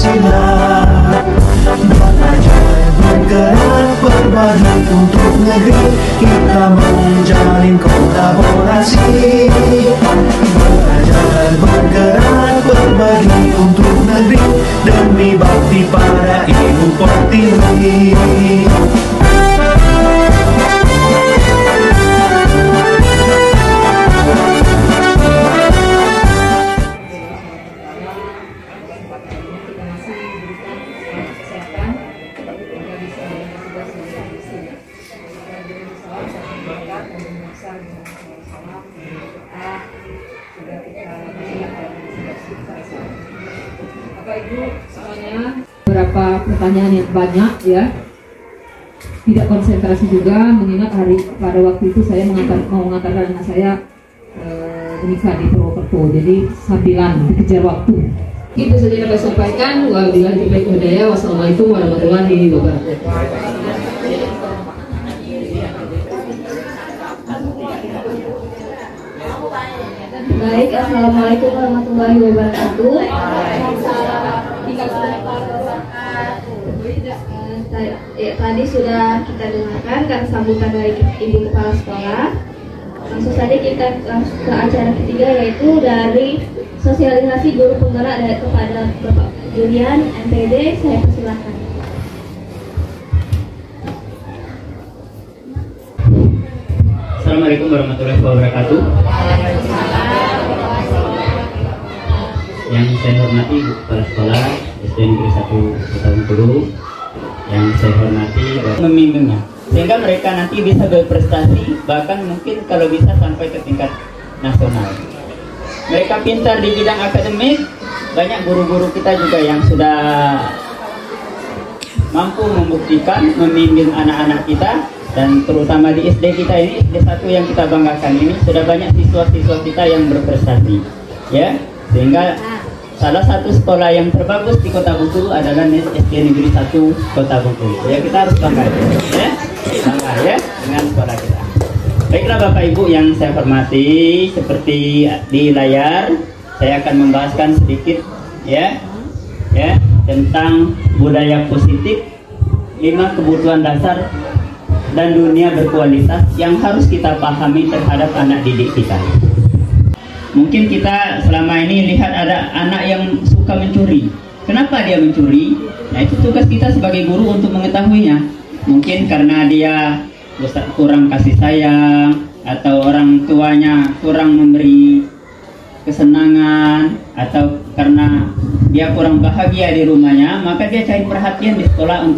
Pancasila. Belajar bergerak berbagi untuk negeri, kita menjalin kolaborasi. Belajar bergerak berbagi untuk negeri, demi bakti pada Ibu Pertiwi. Bapak Ibu semuanya, beberapa pertanyaan yang banyak ya, tidak konsentrasi juga mengingat pada waktu itu saya mau mengantarkan anak saya menikah di Purwokerto, jadi sambilan dikejar waktu. Itu saja dapat sampaikan. Wabillahi taufiq wal hidayah. Wassalamualaikum warahmatullahi wabarakatuh. Baik, assalamualaikum warahmatullahi wabarakatuh. Tadi sudah kita dengarkan kan sambutan dari Ibu Kepala Sekolah. Langsung saja kita ke acara ketiga, yaitu dari sosialisasi guru penggerak kepada Bapak Julian MPD. Saya persilakan. Assalamualaikum warahmatullahi wabarakatuh. Yang saya hormati Ibu Kepala Sekolah SD Negeri 1 Kota Bengkulu, yang saya hormati memimpinnya, sehingga mereka nanti bisa berprestasi, bahkan mungkin kalau bisa sampai ke tingkat nasional. Mereka pintar di bidang akademik, banyak guru-guru kita juga yang sudah mampu membuktikan membimbing anak-anak kita, dan terutama di SD kita ini, SD 1 yang kita banggakan ini, sudah banyak siswa-siswa kita yang berprestasi, ya, sehingga salah satu sekolah yang terbagus di Kota Bengkulu adalah SD Negeri 1 Kota Bengkulu. Ya, kita harus bangga, ya, bangga ya dengan sekolah kita. Baiklah Bapak Ibu yang saya hormati, seperti di layar saya akan membahaskan sedikit ya tentang budaya positif, 5 kebutuhan dasar dan dunia berkualitas yang harus kita pahami terhadap anak didik kita. Mungkin kita selama ini lihat ada anak yang suka mencuri. Kenapa dia mencuri? Nah, itu tugas kita sebagai guru untuk mengetahuinya. Mungkin karena dia kurang kasih sayang, atau orang tuanya kurang memberi kesenangan, atau karena dia kurang bahagia di rumahnya, maka dia cari perhatian di sekolah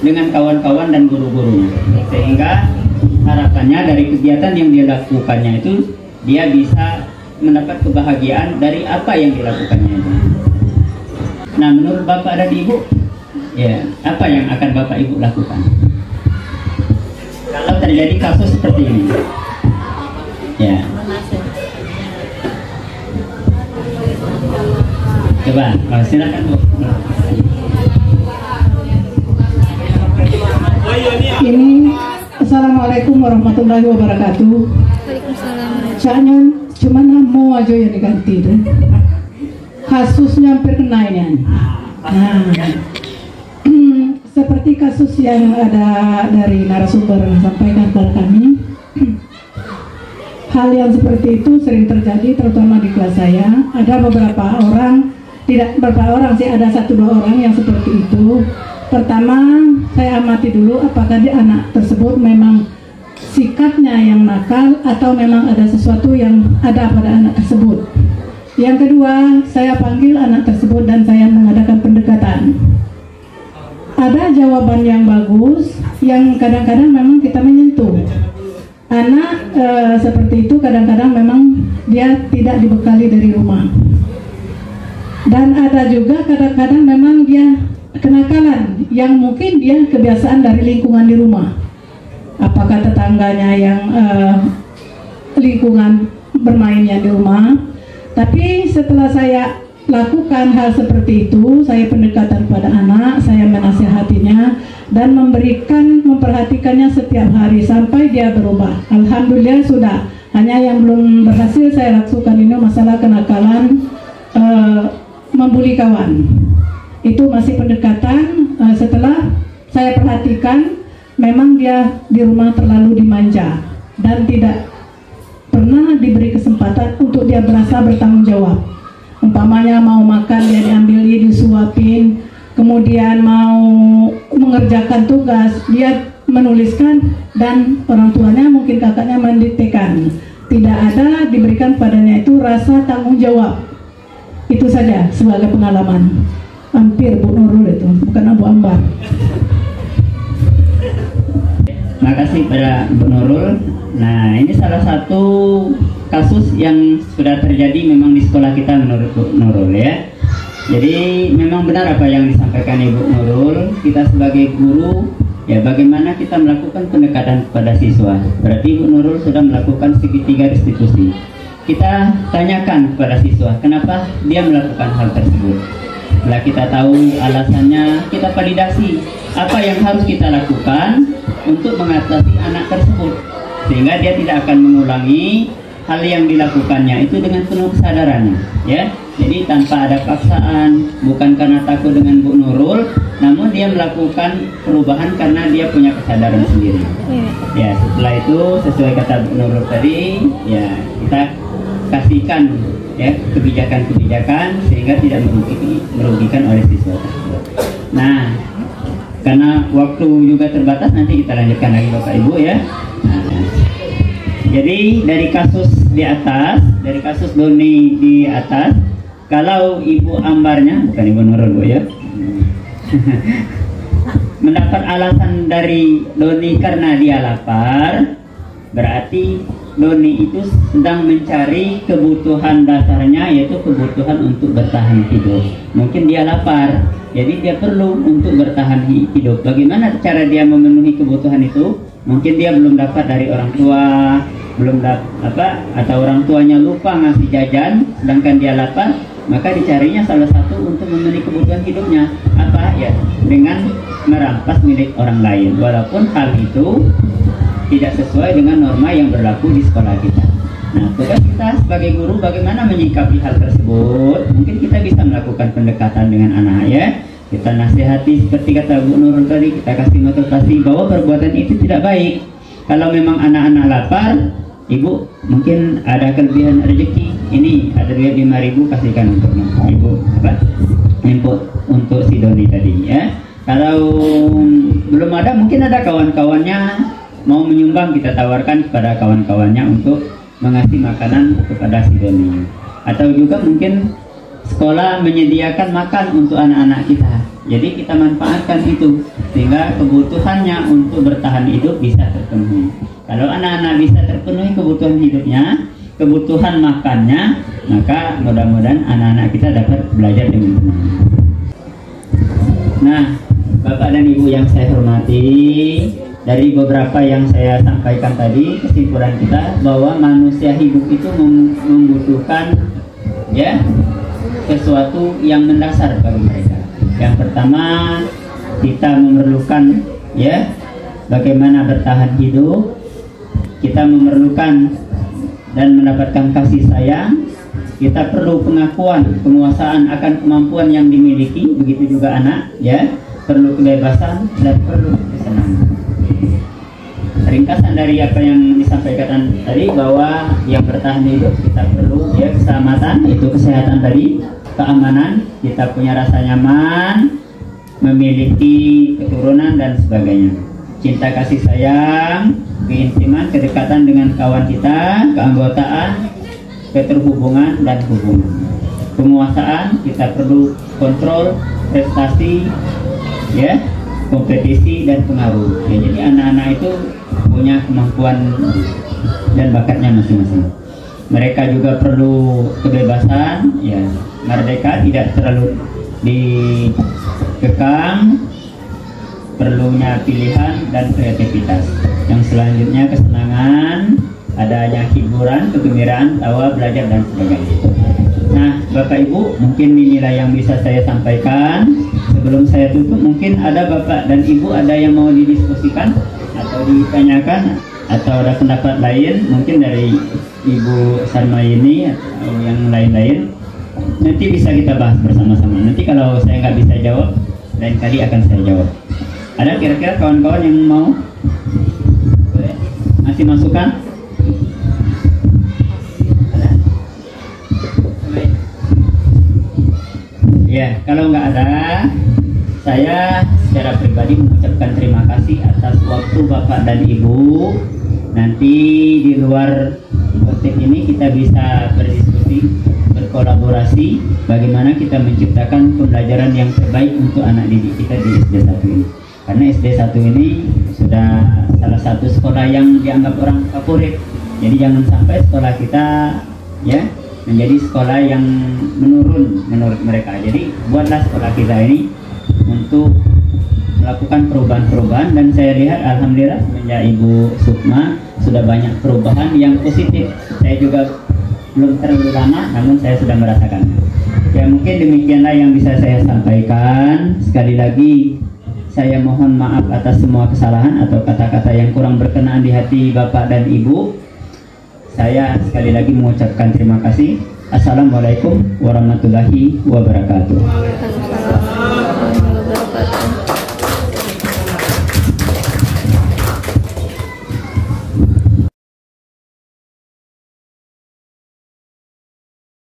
dengan kawan-kawan dan guru-gurunya. Sehingga harapannya dari kegiatan yang dia lakukannya itu, dia bisa mendapat kebahagiaan dari apa yang dilakukannya itu. Nah, menurut Bapak dan Ibu, ya, apa yang akan Bapak Ibu lakukan kalau terjadi kasus seperti ini? Ya, coba, silakan Bu. Ini Assalamualaikum warahmatullahi wabarakatuh. Waalaikumsalam. Cuman mau aja yang diganti deh. Kasusnya hampir kena ini. Nah, seperti kasus yang ada dari narasumber sampaikan kepada kami, hal yang seperti itu sering terjadi, terutama di kelas saya. Ada beberapa orang, tidak beberapa orang sih, ada 1-2 orang yang seperti itu. Pertama, saya amati dulu apakah anak tersebut memang sikapnya yang nakal atau memang ada sesuatu yang ada pada anak tersebut. Yang kedua, saya panggil anak tersebut dan saya mengadakan pendekatan. Ada jawaban yang bagus yang kadang-kadang memang kita menyentuh. Anak seperti itu kadang-kadang memang dia tidak dibekali dari rumah. Dan ada juga kadang-kadang memang dia kenakalan yang mungkin dia kebiasaan dari lingkungan di rumah. Apakah tetangganya yang lingkungan bermainnya di rumah. Tapi setelah saya lakukan hal seperti itu, saya pendekatan pada anak, saya menasihatinya dan memperhatikannya setiap hari sampai dia berubah. Alhamdulillah sudah. Hanya yang belum berhasil saya lakukan ini masalah kenakalan membuli kawan. itu masih pendekatan. Setelah saya perhatikan, memang dia di rumah terlalu dimanja dan tidak pernah diberi kesempatan untuk dia berasa bertanggung jawab. Umpamanya mau makan dia diambil, disuapin, kemudian mau mengerjakan tugas dia menuliskan, dan orang tuanya mungkin kakaknya mendiktekan. Tidak ada diberikan padanya itu rasa tanggung jawab. Itu saja sebagai pengalaman. Hampir Bu Nurul itu, bukan Abu Ambar. Makasih pada Bu Nurul. Nah, ini salah satu kasus yang sudah terjadi memang di sekolah kita menurut Bu Nurul ya. Jadi memang benar apa yang disampaikan Ibu Nurul. Kita sebagai guru, ya bagaimana kita melakukan pendekatan kepada siswa. Berarti Ibu Nurul sudah melakukan segitiga restitusi. Kita tanyakan kepada siswa, kenapa dia melakukan hal tersebut. Setelah kita tahu alasannya, kita validasi apa yang harus kita lakukan untuk mengatasi anak tersebut, sehingga dia tidak akan mengulangi hal yang dilakukannya itu dengan penuh kesadarannya, ya. Jadi tanpa ada paksaan, bukan karena takut dengan Bu Nurul, namun dia melakukan perubahan karena dia punya kesadaran sendiri. Ya, setelah itu sesuai kata Bu Nurul tadi, ya kita kasihkan ya kebijakan-kebijakan sehingga tidak merugikan oleh siswa tersebut. Nah, karena waktu juga terbatas, nanti kita lanjutkan lagi Bapak Ibu ya. Nah, jadi dari kasus di atas, dari kasus Doni di atas, kalau Ibu Ambarnya, bukan Ibu Nurul Bu ya, mendapat alasan dari Doni karena dia lapar, berarti Doni itu sedang mencari kebutuhan dasarnya, yaitu kebutuhan untuk bertahan hidup. Mungkin dia lapar, jadi dia perlu untuk bertahan hidup. Bagaimana cara dia memenuhi kebutuhan itu? Mungkin dia belum dapat dari orang tua, belum dapat atau orang tuanya lupa ngasih jajan, sedangkan dia lapar, maka dicarinya salah satu untuk memenuhi kebutuhan hidupnya. Apa ya? Dengan merampas milik orang lain, walaupun hal itu tidak sesuai dengan norma yang berlaku di sekolah kita. Nah, tugas kita sebagai guru bagaimana menyikapi hal tersebut. Mungkin kita bisa melakukan pendekatan dengan anak ya. Kita nasihati seperti kata Bu Nurul tadi, kita kasih motivasi bahwa perbuatan itu tidak baik. Kalau memang anak-anak lapar, Ibu mungkin ada kelebihan rezeki. Ini ada duit 5.000, kasihkan untuk Ibu input untuk si Doni tadi ya. Kalau belum ada, mungkin ada kawan-kawannya mau menyumbang, kita tawarkan kepada kawan-kawannya untuk mengasih makanan kepada si Doni. Atau juga mungkin sekolah menyediakan makan untuk anak-anak kita. Jadi kita manfaatkan itu sehingga kebutuhannya untuk bertahan hidup bisa terpenuhi. Kalau anak-anak bisa terpenuhi kebutuhan hidupnya, kebutuhan makannya, maka mudah-mudahan anak-anak kita dapat belajar dengan tenang. Nah, Bapak dan Ibu yang saya hormati, dari beberapa yang saya sampaikan tadi, kesimpulan kita bahwa manusia hidup itu membutuhkan ya sesuatu yang mendasar bagi mereka. Yang pertama, kita memerlukan ya bagaimana bertahan hidup. Kita memerlukan dan mendapatkan kasih sayang. Kita perlu pengakuan, penguasaan akan kemampuan yang dimiliki. Begitu juga anak ya, perlu kebebasan dan perlu kesenangan. Ringkasan dari apa yang disampaikan tadi, bahwa yang bertahan hidup kita perlu ya keselamatan, itu kesehatan tadi, keamanan, kita punya rasa nyaman, memiliki keturunan dan sebagainya. Cinta kasih sayang, keintiman, kedekatan dengan kawan kita, keanggotaan, keterhubungan dan hubungan. Penguasaan, kita perlu kontrol, prestasi, ya, kompetisi dan pengaruh. Ya, jadi anak-anak itu punya kemampuan dan bakatnya masing-masing. Mereka juga perlu kebebasan, ya, merdeka, tidak terlalu dikekang, perlunya pilihan dan kreativitas. Yang selanjutnya kesenangan, adanya hiburan, kegembiraan, tawa, belajar dan sebagainya. Nah, Bapak Ibu, mungkin inilah yang bisa saya sampaikan. Sebelum saya tutup, mungkin ada Bapak dan Ibu ada yang mau didiskusikan atau ditanyakan atau ada pendapat lain, mungkin dari Ibu Sarmayini atau yang lain-lain. nanti bisa kita bahas bersama-sama. Nanti kalau saya nggak bisa jawab, lain kali akan saya jawab. Ada kira-kira kawan-kawan yang mau? Boleh? Masih masukan? Ada? Ya, kalau nggak ada, saya secara pribadi mengucapkan terima kasih atas waktu Bapak dan Ibu. Nanti di luar praktek ini kita bisa berdiskusi, berkolaborasi bagaimana kita menciptakan pembelajaran yang terbaik untuk anak didik kita di SD 1 ini. Karena SD 1 ini sudah salah satu sekolah yang dianggap orang favorit. Jadi jangan sampai sekolah kita ya menjadi sekolah yang menurun menurut mereka. Jadi buatlah sekolah kita ini untuk melakukan perubahan-perubahan, dan saya lihat alhamdulillah semenjak Ibu Sukma sudah banyak perubahan yang positif. Saya juga belum terlalu lama, namun saya sudah merasakan. Ya mungkin demikianlah yang bisa saya sampaikan. Sekali lagi saya mohon maaf atas semua kesalahan atau kata-kata yang kurang berkenan di hati Bapak dan Ibu. Saya sekali lagi mengucapkan terima kasih. Assalamualaikum warahmatullahi wabarakatuh.